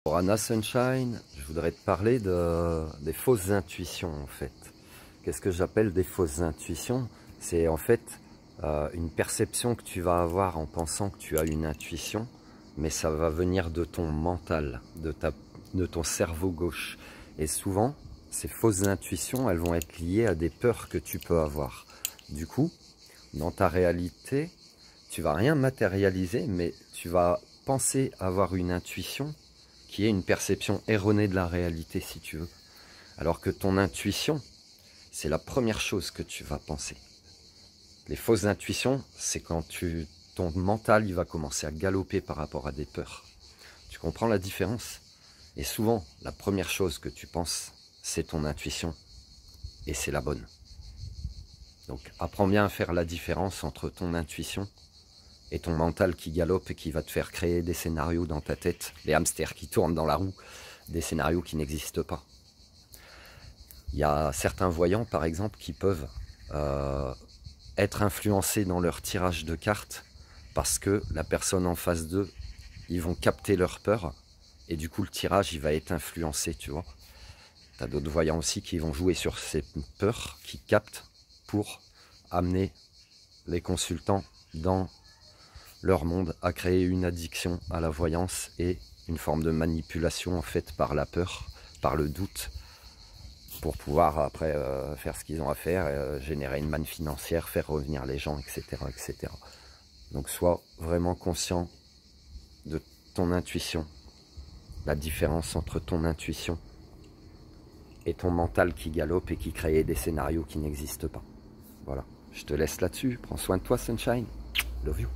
Pour Anna Sunshine, je voudrais te parler des fausses intuitions en fait. Qu'est-ce que j'appelle des fausses intuitions? C'est en fait une perception que tu vas avoir en pensant que tu as une intuition, mais ça va venir de ton mental, de ton cerveau gauche. Et souvent, ces fausses intuitions, elles vont être liées à des peurs que tu peux avoir. Du coup, dans ta réalité, tu vas rien matérialiser, mais tu vas penser avoir une intuition qui est une perception erronée de la réalité, si tu veux. Alors que ton intuition, c'est la première chose que tu vas penser. Les fausses intuitions, c'est quand ton mental il va commencer à galoper par rapport à des peurs. Tu comprends la différence? Et souvent, la première chose que tu penses, c'est ton intuition. Et c'est la bonne. Donc, apprends bien à faire la différence entre ton intuition et ton mental qui galope et qui va te faire créer des scénarios dans ta tête, les hamsters qui tournent dans la roue, des scénarios qui n'existent pas. Il y a certains voyants, par exemple, qui peuvent être influencés dans leur tirage de cartes parce que la personne en face d'eux, ils vont capter leur peur et du coup le tirage, il va être influencé, tu vois. Tu as d'autres voyants aussi qui vont jouer sur ces peurs, qui captent pour amener les consultants dans leur monde à créer une addiction à la voyance et une forme de manipulation en fait par la peur, par le doute, pour pouvoir après faire ce qu'ils ont à faire, générer une manne financière, faire revenir les gens, etc., etc. Donc sois vraiment conscient de ton intuition, la différence entre ton intuition et ton mental qui galope et qui crée des scénarios qui n'existent pas. Voilà, je te laisse là-dessus, prends soin de toi Sunshine, love you.